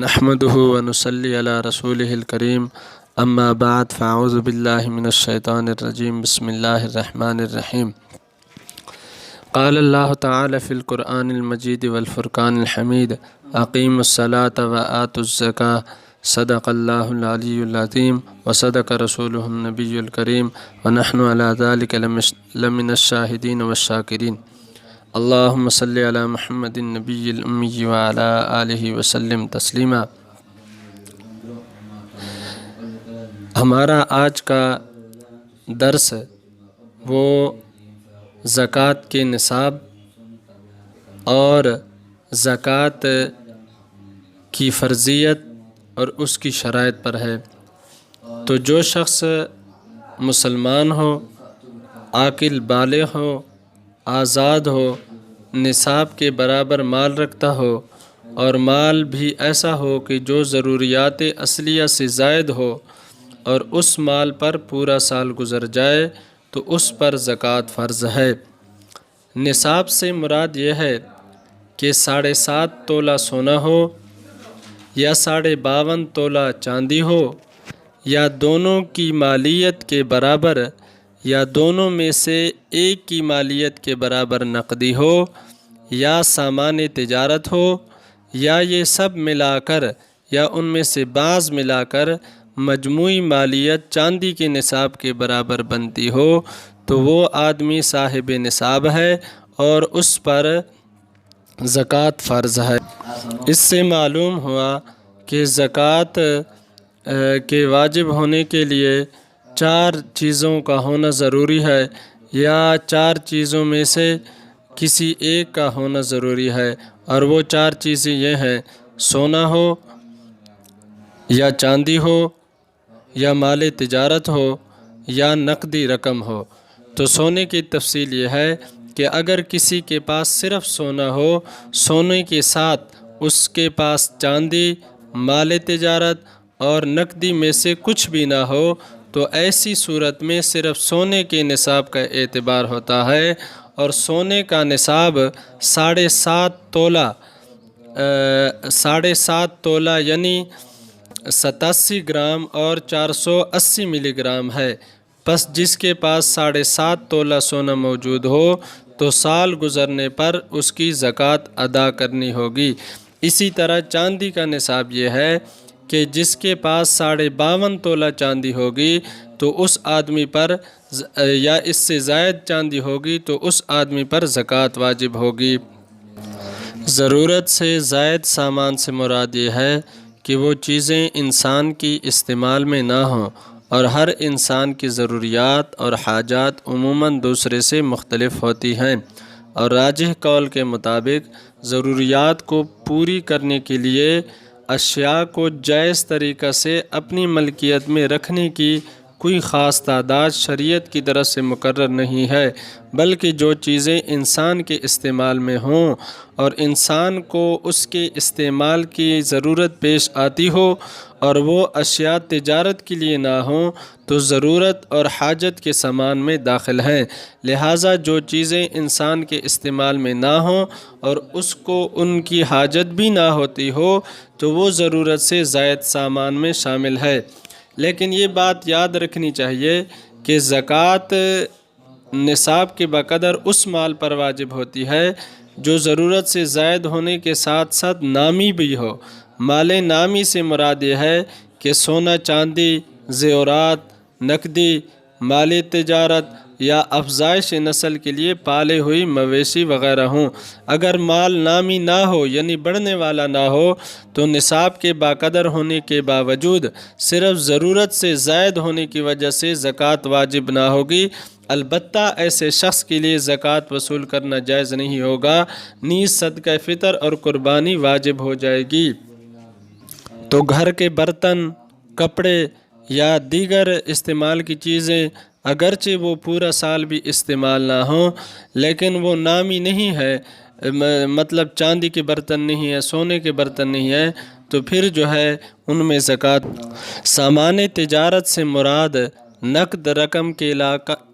نحمده ونصلي على رسوله الكريم اما بعد فاعوذ بالله من الشيطان الرجيم بسم الله الرحمن الرحيم قال الله تعالى في القرآن المجيد والفرقان الحميد أقيموا الصلاة وآتوا الزكاة صدق الله العلي العظيم وصدق رسوله النبي الكريم ونحن على ذلك لمن الشاهدين والشاكرين اللهم صل على محمد النبي الأمي وعلى آله وسلم تسلیما۔ ہمارا آج کا درس وہ زکوٰۃ کے نصاب اور زکوٰۃ کی فرضیت اور اس کی شرائط پر ہے۔ تو جو شخص مسلمان ہو، عاقل بالغ ہو، آزاد ہو، نصاب کے برابر مال رکھتا ہو اور مال بھی ایسا ہو کہ جو ضروریات اصلیہ سے زائد ہو اور اس مال پر پورا سال گزر جائے تو اس پر زکوٰۃ فرض ہے۔ نصاب سے مراد یہ ہے کہ 7.5 تولہ سونا ہو یا 52.5 تولہ چاندی ہو یا دونوں کی مالیت کے برابر یا دونوں میں سے ایک کی مالیت کے برابر نقدی ہو یا سامان تجارت ہو یا یہ سب ملا کر یا ان میں سے بعض ملا کر مجموعی مالیت چاندی کے نصاب کے برابر بنتی ہو تو وہ آدمی صاحب نصاب ہے اور اس پر زکوٰۃ فرض ہے۔ اس سے معلوم ہوا کہ زکوٰۃ کے واجب ہونے کے لیے 4 چیزوں کا ہونا ضروری ہے یا 4 چیزوں میں سے کسی ایک کا ہونا ضروری ہے، اور وہ 4 چیزیں یہ ہیں: سونا ہو یا چاندی ہو یا مال تجارت ہو یا نقدی رقم ہو۔ تو سونے کی تفصیل یہ ہے کہ اگر کسی کے پاس صرف سونا ہو، سونے کے ساتھ اس کے پاس چاندی، مال تجارت اور نقدی میں سے کچھ بھی نہ ہو تو ایسی صورت میں صرف سونے کے نصاب کا اعتبار ہوتا ہے، اور سونے کا نصاب 7.5 تولہ 7.5 تولہ یعنی 87 گرام اور 480 ملی گرام ہے۔ پس جس کے پاس 7.5 تولہ سونا موجود ہو تو سال گزرنے پر اس کی زکوٰۃ ادا کرنی ہوگی۔ اسی طرح چاندی کا نصاب یہ ہے کہ جس کے پاس 52.5 تولہ چاندی ہوگی تو اس آدمی پر یا اس سے زائد چاندی ہوگی تو اس آدمی پر زکوٰۃ واجب ہوگی۔ ضرورت سے زائد سامان سے مراد یہ ہے کہ وہ چیزیں انسان کی استعمال میں نہ ہوں، اور ہر انسان کی ضروریات اور حاجات عموماً دوسرے سے مختلف ہوتی ہیں، اور راجح قول کے مطابق ضروریات کو پوری کرنے کے لیے اشیاء کو جائز طریقہ سے اپنی ملکیت میں رکھنے کی کوئی خاص تعداد شریعت کی طرف سے مقرر نہیں ہے، بلکہ جو چیزیں انسان کے استعمال میں ہوں اور انسان کو اس کے استعمال کی ضرورت پیش آتی ہو اور وہ اشیاء تجارت کے لیے نہ ہوں تو ضرورت اور حاجت کے سامان میں داخل ہیں۔ لہٰذا جو چیزیں انسان کے استعمال میں نہ ہوں اور اس کو ان کی حاجت بھی نہ ہوتی ہو تو وہ ضرورت سے زائد سامان میں شامل ہے۔ لیکن یہ بات یاد رکھنی چاہیے کہ زکوٰۃ نصاب کے بقدر اس مال پر واجب ہوتی ہے جو ضرورت سے زائد ہونے کے ساتھ ساتھ نامی بھی ہو۔ مال نامی سے مراد یہ ہے کہ سونا چاندی، زیورات، نقدی، مال تجارت یا افزائش نسل کے لیے پالے ہوئی مویشی وغیرہ ہوں۔ اگر مال نامی نہ ہو یعنی بڑھنے والا نہ ہو تو نصاب کے باقدر ہونے کے باوجود صرف ضرورت سے زائد ہونے کی وجہ سے زکوٰۃ واجب نہ ہوگی۔ البتہ ایسے شخص کے لیے زکوٰۃ وصول کرنا جائز نہیں ہوگا، نیز صدقہ فطر اور قربانی واجب ہو جائے گی۔ تو گھر کے برتن، کپڑے یا دیگر استعمال کی چیزیں اگرچہ وہ پورا سال بھی استعمال نہ ہوں لیکن وہ نامی نہیں ہے، مطلب چاندی کے برتن نہیں ہے، سونے کے برتن نہیں ہے، تو پھر جو ہے ان میں زکوٰۃ۔ سامان تجارت سے مراد نقد رقم کے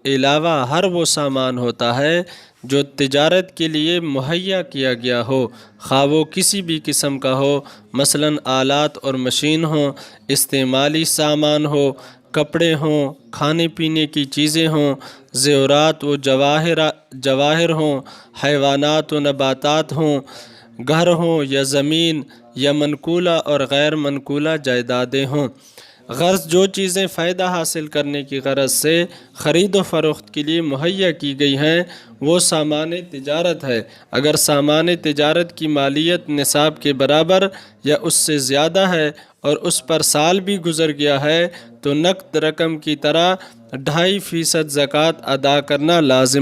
علاوہ ہر وہ سامان ہوتا ہے جو تجارت کے لیے مہیا کیا گیا ہو، خواہ وہ کسی بھی قسم کا ہو، مثلاً آلات اور مشین ہوں، استعمالی سامان ہو، کپڑے ہوں، کھانے پینے کی چیزیں ہوں، زیورات و جواہر ہوں، حیوانات و نباتات ہوں، گھر ہوں یا زمین یا منقولہ اور غیر منقولہ جائیدادیں ہوں۔ غرض جو چیزیں فائدہ حاصل کرنے کی غرض سے خرید و فروخت کے لیے مہیا کی گئی ہیں وہ سامان تجارت ہے۔ اگر سامان تجارت کی مالیت نصاب کے برابر یا اس سے زیادہ ہے اور اس پر سال بھی گزر گیا ہے تو نقد رقم کی طرح 2.5% زکوٰۃ ادا کرنا لازم